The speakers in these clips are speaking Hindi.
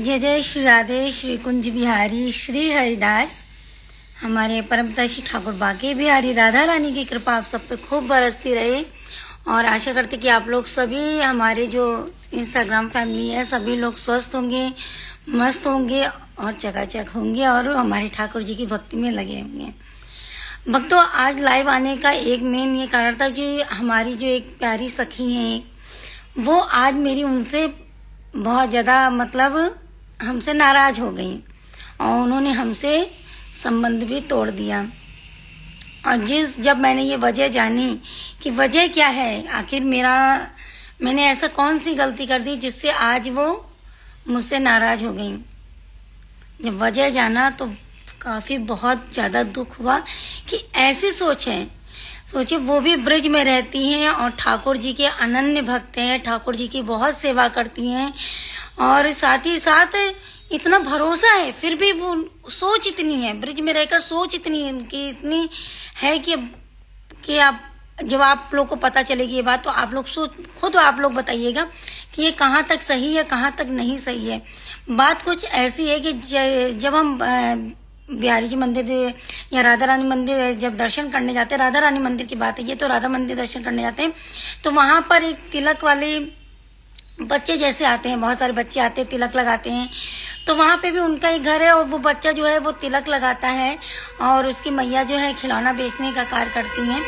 जय जय श्री राधे श्री कुंज बिहारी श्री हरिदास। हमारे परमपिता श्री ठाकुर बाके बिहारी राधा रानी की कृपा आप सब पे खूब बरसती रहे और आशा करते कि आप लोग सभी हमारे जो इंस्टाग्राम फैमिली है सभी लोग स्वस्थ होंगे, मस्त होंगे और चकाचक होंगे और हमारे ठाकुर जी की भक्ति में लगे होंगे। भक्तों, आज लाइव आने का एक मेन ये कारण था कि हमारी जो एक प्यारी सखी हैं वो आज मेरी उनसे बहुत ज़्यादा हमसे नाराज हो गई और उन्होंने हमसे संबंध भी तोड़ दिया। और जब मैंने ये वजह जानी कि वजह क्या है, आखिर मैंने ऐसा कौन सी गलती कर दी जिससे आज वो मुझसे नाराज हो गई। जब वजह जाना तो काफ़ी बहुत ज़्यादा दुख हुआ कि ऐसी सोच है। सोचिए, वो भी ब्रज में रहती हैं और ठाकुर जी के अनन्य भक्त हैं, ठाकुर जी की बहुत सेवा करती हैं और साथ ही साथ इतना भरोसा है, फिर भी वो सोच इतनी है, ब्रज में रहकर सोच इतनी है कि आप जब आप लोग को पता चलेगी ये बात तो आप लोग खुद आप लोग बताइएगा कि ये कहाँ तक सही है, कहाँ तक नहीं सही है। बात कुछ ऐसी है कि जब हम बिहारी जी मंदिर या राधा रानी मंदिर जब दर्शन करने जाते हैं, राधा रानी मंदिर की बात है ये, तो राधा मंदिर दर्शन करने जाते हैं तो वहाँ पर एक तिलक वाले बच्चे जैसे आते हैं, बहुत सारे बच्चे आते हैं, तिलक लगाते हैं। तो वहाँ पे भी उनका एक घर है और वो बच्चा जो है वो तिलक लगाता है और उसकी मैया जो है खिलौना बेचने का कार्य करती हैं।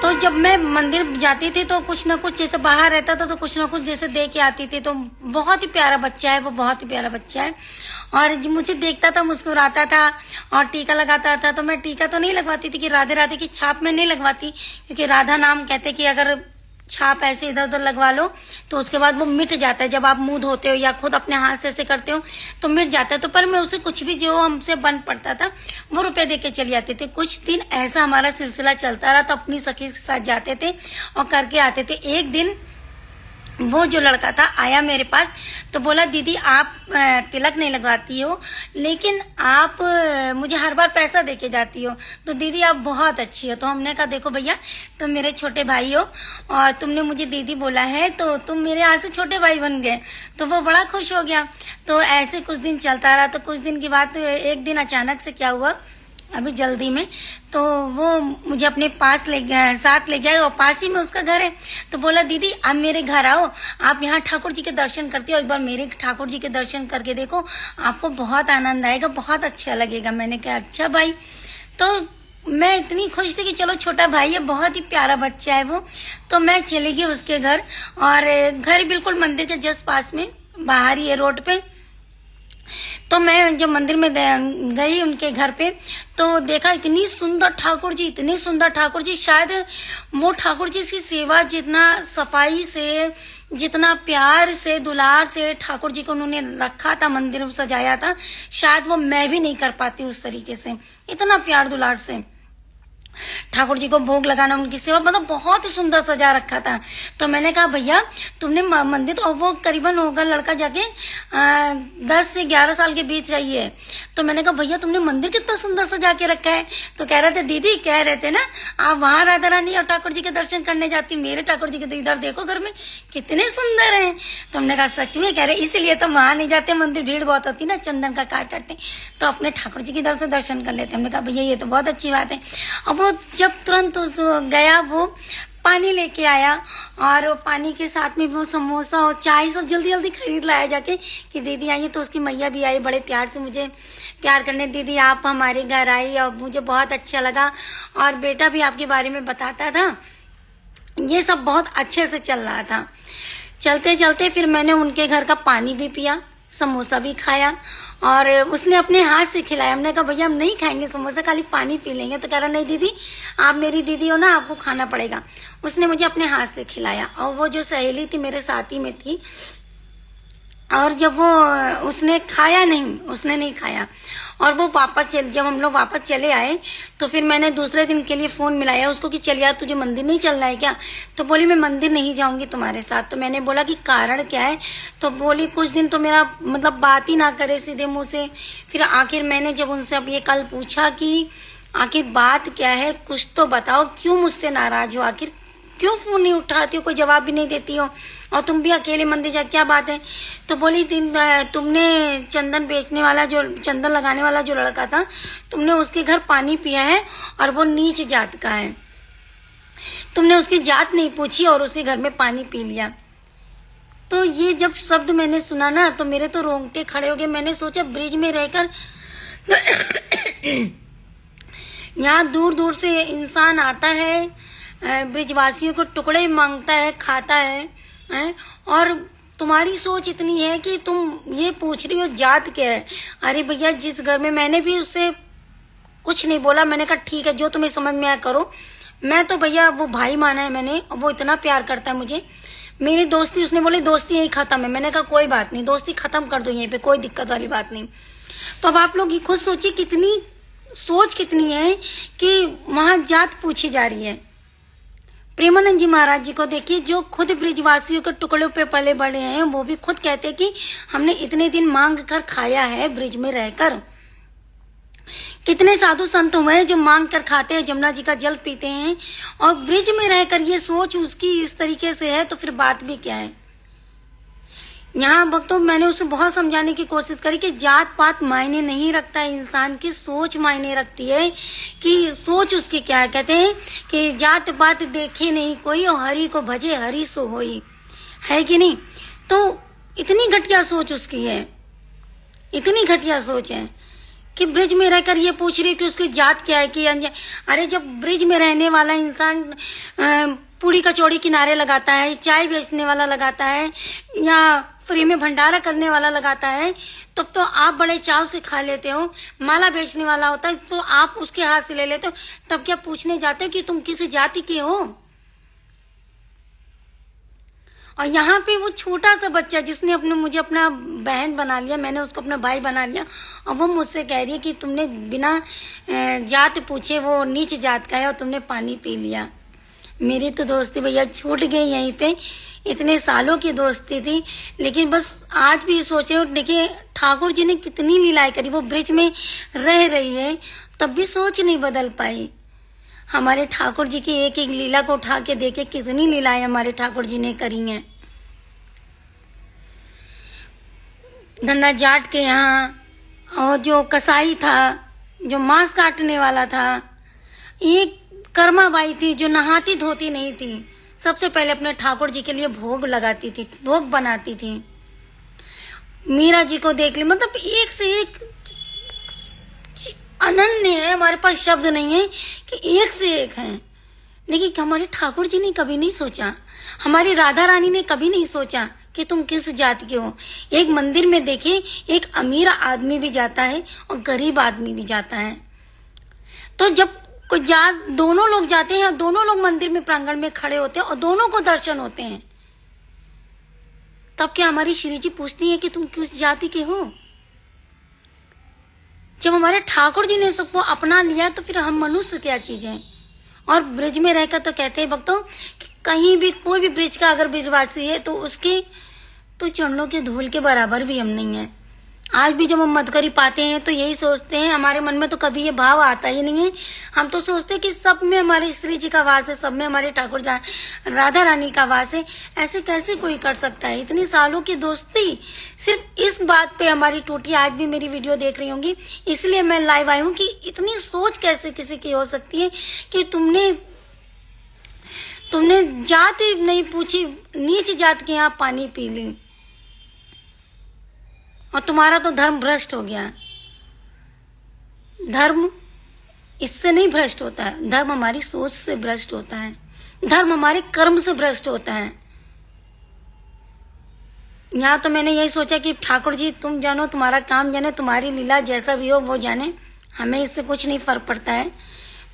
तो जब मैं मंदिर जाती थी तो कुछ ना कुछ जैसे बाहर रहता था तो कुछ ना कुछ जैसे दे के आती थी। तो बहुत ही प्यारा बच्चा है वो, बहुत ही प्यारा बच्चा है और मुझे देखता था, मुस्कुराता था और टीका लगाता था। तो मैं टीका तो नहीं लगवाती थी कि राधे राधे की छाप में नहीं लगवाती, क्योंकि राधा नाम कहते कि अगर छाप ऐसे इधर उधर लगवा लो तो उसके बाद वो मिट जाता है। जब आप मुंह धोते हो या खुद अपने हाथ से ऐसे करते हो तो मिट जाता है। तो पर मैं उसे कुछ भी जो हमसे बन पड़ता था वो रुपए दे के चली जाते थे। कुछ दिन ऐसा हमारा सिलसिला चलता रहा तो अपनी सखी के साथ जाते थे और करके आते थे। एक दिन वो जो लड़का था आया मेरे पास तो बोला, दीदी आप तिलक नहीं लगवाती हो लेकिन आप मुझे हर बार पैसा देके जाती हो, तो दीदी आप बहुत अच्छी हो। तो हमने कहा, देखो भैया तुम मेरे छोटे भाई हो और तुमने मुझे दीदी बोला है तो तुम मेरे यहाँ से छोटे भाई बन गए। तो वो बड़ा खुश हो गया। तो ऐसे कुछ दिन चलता रहा। तो कुछ दिन की बात, एक दिन अचानक से क्या हुआ अभी जल्दी में, तो वो मुझे अपने साथ ले गया और पास ही में उसका घर है। तो बोला, दीदी आप मेरे घर आओ, आप यहाँ ठाकुर जी के दर्शन करते हो, एक बार मेरे ठाकुर जी के दर्शन करके देखो, आपको बहुत आनंद आएगा, बहुत अच्छा लगेगा। मैंने कहा अच्छा भाई। तो मैं इतनी खुश थी कि चलो छोटा भाई है, बहुत ही प्यारा बच्चा है वो। तो मैं चली गई उसके घर और घर बिल्कुल मंदिर के जस्ट पास में, बाहर ही है रोड पे। तो मैं जब मंदिर में गई उनके घर पे तो देखा इतनी सुंदर ठाकुर जी, इतनी सुंदर ठाकुर जी। शायद वो ठाकुर जी की सेवा जितना सफाई से, जितना प्यार से, दुलार से ठाकुर जी को उन्होंने रखा था, मंदिर में सजाया था, शायद वो मैं भी नहीं कर पाती उस तरीके से, इतना प्यार दुलार से ठाकुर जी को भोग लगाना, उनकी सेवा बहुत ही सुंदर सजा रखा था। तो मैंने कहा, भैया तुमने मंदिर, तो वो करीबन होगा लड़का जाके 10 से 11 साल के बीच चाहिए। तो मैंने कहा, भैया तुमने मंदिर कितना सुंदर सजा के रखा है। तो कह रहे थे, दीदी कह रहे थे ना आप वहां राधा रानी और ठाकुर जी के दर्शन करने जाती, मेरे ठाकुर जी के तो इधर देखो घर में कितने सुंदर है। तो हमने कहा सच में? कह रहे इसलिए तो वहां नहीं जाते, मंदिर भीड़ बहुत होती ना, चंदन का कार्य करते तो अपने ठाकुर जी के इधर से दर्शन कर लेते। हमने कहा भैया ये तो बहुत अच्छी बात है। अब वो जब तुरंत गया वो पानी लेके आया और वो पानी के साथ में वो समोसा और चाय सब जल्दी जल्दी खरीद लाया जाके कि दीदी आइए। तो उसकी मैया भी आई बड़े प्यार से मुझे प्यार करने, दीदी आप हमारे घर आई और मुझे बहुत अच्छा लगा और बेटा भी आपके बारे में बताता था। ये सब बहुत अच्छे से चल रहा था। चलते चलते फिर मैंने उनके घर का पानी भी पिया, समोसा भी खाया और उसने अपने हाथ से खिलाया। हमने कहा भैया हम नहीं खाएंगे समोसा, खाली पानी पी लेंगे। तो कह रहा नहीं दीदी आप मेरी दीदी हो ना, आपको खाना पड़ेगा। उसने मुझे अपने हाथ से खिलाया और वो जो सहेली थी मेरे साथ ही में थी और जब वो उसने नहीं खाया और वो जब हम लोग वापस चले आए तो फिर मैंने दूसरे दिन के लिए फोन मिलाया उसको कि चल यार तुझे मंदिर नहीं चलना है क्या। तो बोली मैं मंदिर नहीं जाऊंगी तुम्हारे साथ। तो मैंने बोला कि कारण क्या है। तो बोली कुछ दिन तो मेरा बात ही ना करे सीधे मुंह से। फिर आखिर मैंने जब उनसे अब ये कल पूछा कि आखिर बात क्या है, कुछ तो बताओ, क्यों मुझसे नाराज हो, आखिर क्यों फोन नहीं उठाती हो, कोई जवाब भी नहीं देती हो, और तुम भी अकेले मंदिर जा, क्या बात है? तो बोली तुमने चंदन बेचने वाला, जो चंदन लगाने वाला जो लड़का था, तुमने उसके घर पानी पिया है और वो नीच जात का है। तुमने उसकी जात नहीं पूछी और उसके घर में पानी पी लिया। तो ये जब शब्द मैंने सुना ना, तो मेरे तो रोंगटे खड़े हो गए। मैंने सोचा ब्रिज में रहकर यहाँ दूर दूर से इंसान आता है, ब्रिजवासियों को टुकड़े मांगता है, खाता है, और तुम्हारी सोच इतनी है कि तुम ये पूछ रही हो जात क्या है। अरे भैया, जिस घर में, मैंने भी उससे कुछ नहीं बोला, मैंने कहा ठीक है, जो तुम्हें समझ में आया करो। मैं तो भैया वो भाई माना है मैंने, वो इतना प्यार करता है मुझे। मेरी दोस्ती, उसने बोले दोस्ती यही खत्म है। मैंने कहा कोई बात नहीं, दोस्ती खत्म कर दो यहीं पे, कोई दिक्कत वाली बात नहीं। तो अब आप लोग ये खुद सोचिए, कितनी सोच कितनी है कि वहां जात पूछी जा रही है। प्रेमानंद जी महाराज जी को देखिए, जो खुद ब्रिजवासियों के टुकड़ों पे पले बड़े हैं, वो भी खुद कहते हैं कि हमने इतने दिन मांग कर खाया है ब्रिज में रहकर। कितने साधु संत हुए हैं जो मांग कर खाते हैं, जमुना जी का जल पीते हैं, और ब्रिज में रहकर ये सोच उसकी इस तरीके से है, तो फिर बात भी क्या है। यहाँ भक्तों, मैंने उसे बहुत समझाने की कोशिश करी कि जात पात मायने नहीं रखता है, इंसान की सोच मायने रखती है कि सोच उसकी क्या है। कहते हैं कि जात पात देखे नहीं कोई, और हरि को भजे हरि सो होई, है कि नहीं? तो इतनी घटिया सोच उसकी है, इतनी घटिया सोच है कि ब्रिज में रहकर ये पूछ रही कि उसकी जात क्या है कि अरे जब ब्रिज में रहने वाला इंसान पूड़ी कचौड़ी किनारे लगाता है, चाय बेचने वाला लगाता है, या फ्री में भंडारा करने वाला लगाता है, तब तो आप बड़े चाव से खा लेते हो। माला बेचने वाला होता है तो आप उसके हाथ से ले लेते हो, तब क्या पूछने जाते हो कि तुम किस जाति के हो? और यहाँ पे वो छोटा सा बच्चा जिसने मुझे अपना बहन बना लिया, मैंने उसको अपना भाई बना लिया, और वो मुझसे कह रही है कि तुमने बिना जात पूछे, वो नीच जात का है, और तुमने पानी पी लिया। मेरी तो दोस्ती भैया छूट गई यहीं पे, इतने सालों की दोस्ती थी। लेकिन बस आज भी सोच रही हूँ, देखिए ठाकुर जी ने कितनी लीलाएं करी। वो ब्रिज में रह रही है तब भी सोच नहीं बदल पाई। हमारे ठाकुर जी की एक एक लीला को उठा के देखे, कितनी लीलाएं हमारे ठाकुर जी ने करी हैं। धन्ना जाट के यहाँ, और जो कसाई था, जो मांस काटने वाला था, एक कर्मा बाई थी जो नहाती धोती नहीं थी, सबसे पहले अपने ठाकुर जी के लिए भोग लगाती थी, भोग बनाती थी। मीरा जी को देख ली, मतलब एक से एक अनन्य है, हमारे पास शब्द नहीं है कि एक से एक है। लेकिन हमारे ठाकुर जी ने कभी नहीं सोचा, हमारी राधा रानी ने कभी नहीं सोचा कि तुम किस जाति के हो। एक मंदिर में देखिए, एक अमीर आदमी भी जाता है और गरीब आदमी भी जाता है। तो जब कोई जात, दोनों लोग जाते हैं, दोनों लोग मंदिर में प्रांगण में खड़े होते हैं और दोनों को दर्शन होते हैं, तब क्या हमारी श्री जी पूछती है कि तुम किस जाति के हो? जब हमारे ठाकुर जी ने सबको अपना लिया, तो फिर हम मनुष्य क्या चीज हैं? और ब्रिज में रहकर तो कहते हैं भक्तों, कहीं भी कोई भी ब्रिज का अगर ब्रिजवासी है तो उसके तो चरणों के धूल के बराबर भी हम नहीं है। आज भी जब हम मधुकरी पाते हैं तो यही सोचते हैं, हमारे मन में तो कभी ये भाव आता ही नहीं है। हम तो सोचते हैं कि सब में हमारे श्री जी का वास है, सब में हमारे ठाकुर राधा रानी का वास है। ऐसे कैसे कोई कर सकता है? इतनी सालों की दोस्ती सिर्फ इस बात पे हमारी टूटी। आज भी मेरी वीडियो देख रही होंगी, इसलिए मैं लाइव आई हूँ कि इतनी सोच कैसे किसी की हो सकती है कि तुमने जात नहीं पूछी, नीच जात के यहाँ पानी पी ली, और तुम्हारा तो धर्म भ्रष्ट हो गया। धर्म इससे नहीं भ्रष्ट होता है, धर्म हमारी सोच से भ्रष्ट होता है, धर्म हमारे कर्म से भ्रष्ट होता है। यहाँ तो मैंने यही सोचा कि ठाकुर जी तुम जानो, तुम्हारा काम जाने, तुम्हारी लीला जैसा भी हो वो जाने, हमें इससे कुछ नहीं फर्क पड़ता है।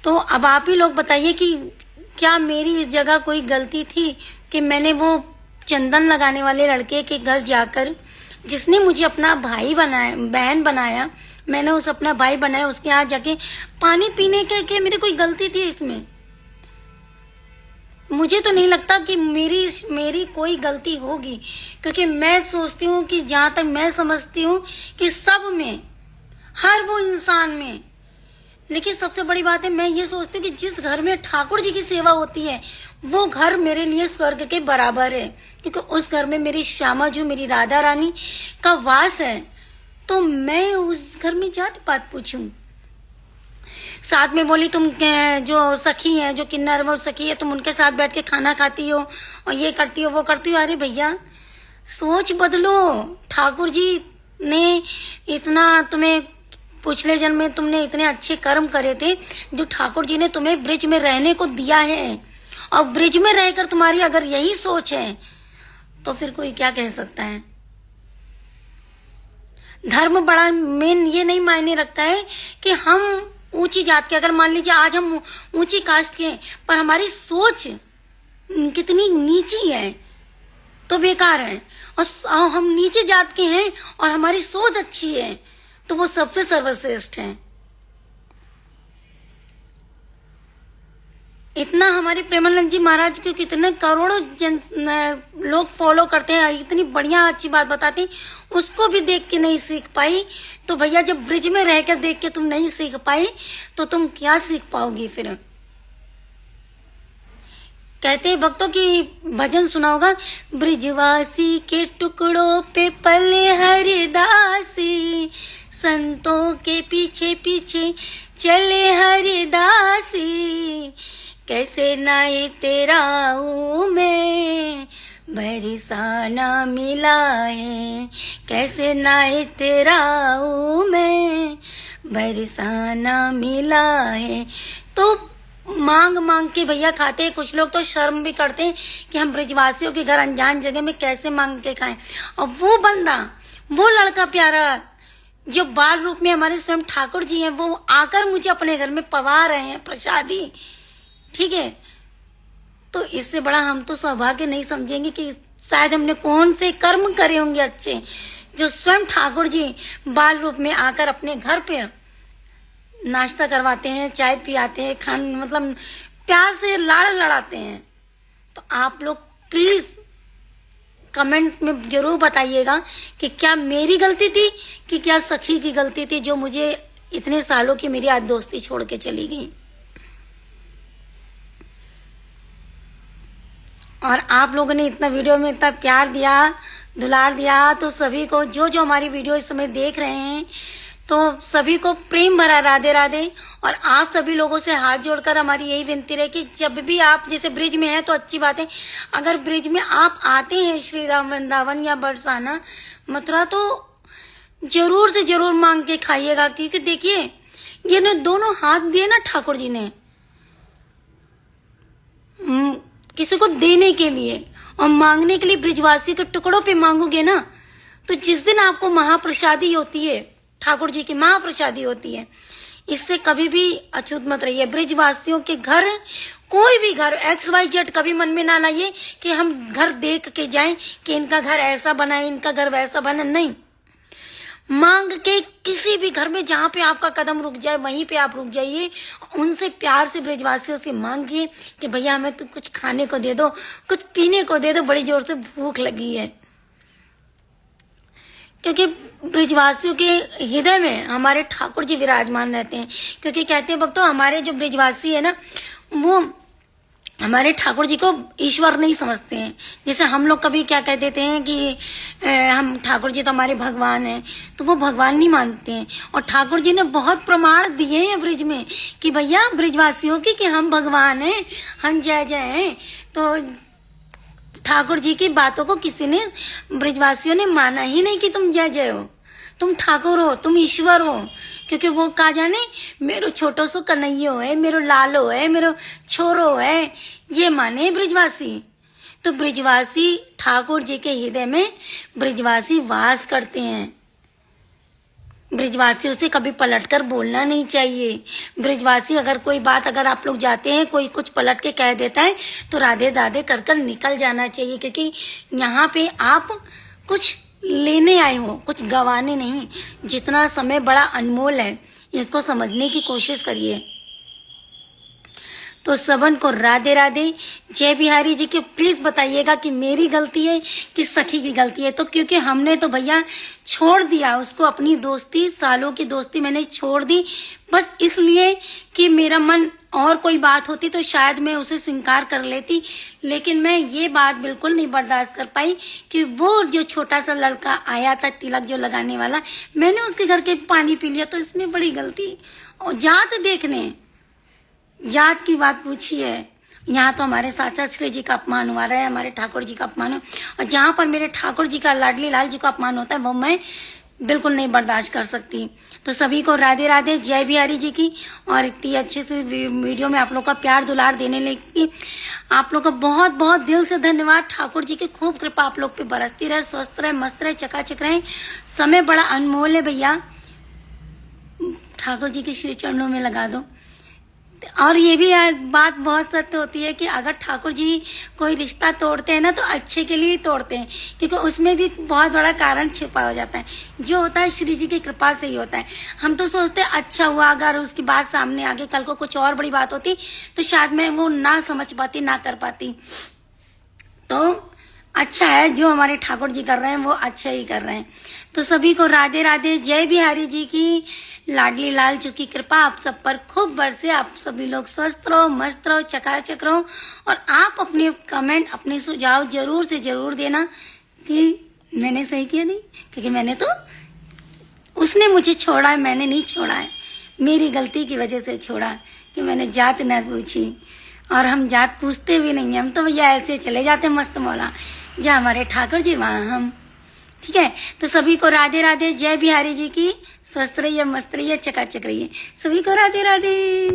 तो अब आप ही लोग बताइए कि क्या मेरी इस जगह कोई गलती थी कि मैंने वो चंदन लगाने वाले लड़के के घर जाकर, जिसने मुझे अपना भाई बनाया, बहन बनाया, मैंने उस अपना भाई बनाया, उसके यहाँ जाके पानी पीने के मेरी कोई गलती थी इसमें? मुझे तो नहीं लगता कि मेरी कोई गलती होगी, क्योंकि मैं सोचती हूँ कि जहाँ तक मैं समझती हूँ कि सब में, हर वो इंसान में, लेकिन सबसे बड़ी बात है मैं ये सोचती हूँ कि जिस घर में ठाकुर जी की सेवा होती है वो घर मेरे लिए स्वर्ग के बराबर है, क्योंकि उस घर में मेरी श्यामा जो मेरी राधा रानी का वास है। तो मैं उस घर में जात पात पूछूं। साथ में बोली तुम जो सखी है, जो किन्नर वो सखी है, तुम उनके साथ बैठ के खाना खाती हो और ये करती हो वो करती हो। अरे भैया सोच बदलो। ठाकुर जी ने इतना तुम्हें पिछले जन्म में तुमने इतने अच्छे कर्म करे थे, जो ठाकुर जी ने तुम्हें ब्रिज में रहने को दिया है, और ब्रिज में रहकर तुम्हारी अगर यही सोच है तो फिर कोई क्या कह सकता है। धर्म बड़ा मेन ये नहीं मायने रखता है कि हम ऊंची जात के, अगर मान लीजिए आज हम ऊंची कास्ट के हैं पर हमारी सोच कितनी नीची है तो बेकार है, और हम नीचे जात के हैं और हमारी सोच अच्छी है तो वो सबसे सर्वश्रेष्ठ है। इतना हमारे प्रेमानंद जी महाराज को कितने करोड़ों लोग फॉलो करते हैं, इतनी बढ़िया अच्छी बात बताते हैं, उसको भी देख के नहीं सीख पाई। तो भैया जब ब्रिज में रहकर देख के तुम नहीं सीख पाई तो तुम क्या सीख पाओगी फिर। कहते हैं भक्तों की भजन सुना होगा, ब्रिजवासी के टुकड़ों पे पले हरिदासी, संतों के पीछे पीछे चले हरिदासी, कैसे नाए तेरा में बरसाना मिला है, कैसे नाए तेरा में बरसाना मिला है। तो मांग मांग के भैया खाते हैं। कुछ लोग तो शर्म भी करते हैं कि हम ब्रिजवासियों के घर अनजान जगह में कैसे मांग के खाएं। और वो बंदा, वो लड़का प्यारा जो बाल रूप में हमारे स्वयं ठाकुर जी हैं, वो आकर मुझे अपने घर में पवा रहे हैं प्रसादी, ठीक है। तो इससे बड़ा हम तो सौभाग्य नहीं समझेंगे कि शायद हमने कौन से कर्म करे होंगे अच्छे, जो स्वयं ठाकुर जी बाल रूप में आकर अपने घर पे नाश्ता करवाते हैं, चाय पियाते हैं, मतलब प्यार से लाड़ लड़ाते हैं। तो आप लोग प्लीज कमेंट में जरूर बताइएगा कि क्या मेरी गलती थी कि क्या सखी की गलती थी, जो मुझे इतने सालों की मेरी आज दोस्ती छोड़ के चली गई। और आप लोगों ने इतना वीडियो में इतना प्यार दिया, दुलार दिया, तो सभी को जो हमारी वीडियो इस समय देख रहे हैं, तो सभी को प्रेम भरा राधे राधे। और आप सभी लोगों से हाथ जोड़कर हमारी यही विनती रहे कि जब भी आप जैसे ब्रिज में हैं तो अच्छी बात है, अगर ब्रिज में आप आते हैं श्री राम वृंदावन या बरसाना मथुरा, तो जरूर से जरूर मांग के खाइएगा। क्योंकि देखिए ये ने दोनों हाथ दिए ना ठाकुर जी ने किसी को देने के लिए और मांगने के लिए। ब्रिजवासी के टुकड़ों पे मांगोगे ना, तो जिस दिन आपको महाप्रसादी होती है, ठाकुर जी की महाप्रसादी होती है, इससे कभी भी अछूत मत रहिए। ब्रिजवासियों के घर, कोई भी घर XYZ कभी मन में ना लाइए कि हम घर देख के जाएं कि इनका घर ऐसा बना है, इनका घर वैसा बना, नहीं। मांग के किसी भी घर में जहाँ पे आपका कदम रुक जाए वहीं पे आप रुक जाइए, उनसे प्यार से ब्रिजवासियों से मांगिए कि भैया हमें तो कुछ खाने को दे दो, कुछ पीने को दे दो, बड़ी जोर से भूख लगी है। क्योंकि ब्रिजवासियों के हृदय में हमारे ठाकुर जी विराजमान रहते हैं। क्योंकि कहते हैं भक्तों, हमारे जो ब्रिजवासी है ना, वो हमारे ठाकुर जी को ईश्वर नहीं समझते हैं। जैसे हम लोग कभी क्या कह देते हैं कि हम ठाकुर जी तो हमारे भगवान हैं, तो वो भगवान नहीं मानते हैं। और ठाकुर जी ने बहुत प्रमाण दिए हैं ब्रिज में कि भैया ब्रिजवासियों की कि हम भगवान हैं, हम जय जय हैं। तो ठाकुर जी की बातों को किसी ने, ब्रिजवासियों ने माना ही नहीं कि तुम जय जय हो, तुम ठाकुर हो, तुम ईश्वर हो। क्योंकि वो कहा जाने मेरो छोटो सो कन्हैयो है, मेरो लालो है, मेरो छोरो है, ये माने ब्रिजवासी। तो ब्रिजवासी ठाकुर जी के हृदय में ब्रिजवासी वास करते हैं। ब्रिजवासियों से कभी पलटकर बोलना नहीं चाहिए। ब्रिजवासी अगर कोई बात, अगर आप लोग जाते हैं कोई कुछ पलट के कह देता है तो राधे दाधे कर कर निकल जाना चाहिए। क्योंकि यहाँ पे आप कुछ लेने आए हो, कुछ गवाने नहीं। जितना समय बड़ा अनमोल है, इसको समझने की कोशिश करिए। तो सबन को राधे राधे, जय बिहारी जी के। प्लीज बताइएगा कि मेरी गलती है कि सखी की गलती है। तो क्योंकि हमने तो भैया छोड़ दिया उसको, अपनी दोस्ती, सालों की दोस्ती मैंने छोड़ दी, बस इसलिए कि मेरा मन और कोई बात होती तो शायद मैं उसे स्वीकार कर लेती, लेकिन मैं ये बात बिल्कुल नहीं बर्दाश्त कर पाई कि वो जो छोटा सा लड़का आया था तिलक जो लगाने वाला, मैंने उसके घर के पानी पी लिया, तो इसमें बड़ी गलती। और जात देखने, जात की बात पूछी है, यहाँ तो हमारे साक्षात श्री जी का अपमान हुआ रहा है, हमारे ठाकुर जी का अपमान हो, और जहाँ पर मेरे ठाकुर जी का लाडली लाल जी का अपमान होता है वो मैं बिल्कुल नहीं बर्दाश्त कर सकती। तो सभी को राधे राधे, जय बिहारी जी की। और इतनी अच्छे से वीडियो में आप लोग का प्यार दुलार देने लगी, आप लोग का बहुत बहुत दिल से धन्यवाद। ठाकुर जी की खूब कृपा आप लोग पे बरसती रहे, स्वस्थ रहे, मस्त रहे, चकाचक रहे। समय बड़ा अनमोल है भैया, ठाकुर जी के श्री चरणों में लगा दो। और ये भी बात बहुत सत्य होती है कि अगर ठाकुर जी कोई रिश्ता तोड़ते हैं ना तो अच्छे के लिए ही तोड़ते हैं, क्योंकि उसमें भी बहुत बड़ा कारण छिपा हो जाता है। जो होता है श्री जी की कृपा से ही होता है। हम तो सोचते हैं अच्छा हुआ, अगर उसकी बात सामने आगे कल को कुछ और बड़ी बात होती तो शायद मैं वो ना समझ पाती, ना कर पाती। तो अच्छा है जो हमारे ठाकुर जी कर रहे हैं वो अच्छा ही कर रहे हैं। तो सभी को राधे राधे, जय बिहारी जी की। लाडली लाल जी की कृपा आप सब पर खूब बरसे, आप सभी लोग स्वस्थ रहो, मस्त रहो, चकाचक रहो। और आप अपने कमेंट, अपने सुझाव जरूर से जरूर देना कि मैंने सही किया नहीं, क्योंकि मैंने तो, उसने मुझे छोड़ा है, मैंने नहीं छोड़ा है, मेरी गलती की वजह से छोड़ा कि मैंने जात न पूछी। और हम जात पूछते भी नहीं है, हम तो भैया ऐसे चले जाते मस्त मौला, जहाँ हमारे ठाकुर जी वहाँ हम। ठीक है, तो सभी को राधे राधे, जय बिहारी जी की। स्वस्थ रहिए, मस्त रहिए, चकाचक रहिए। सभी को राधे राधे।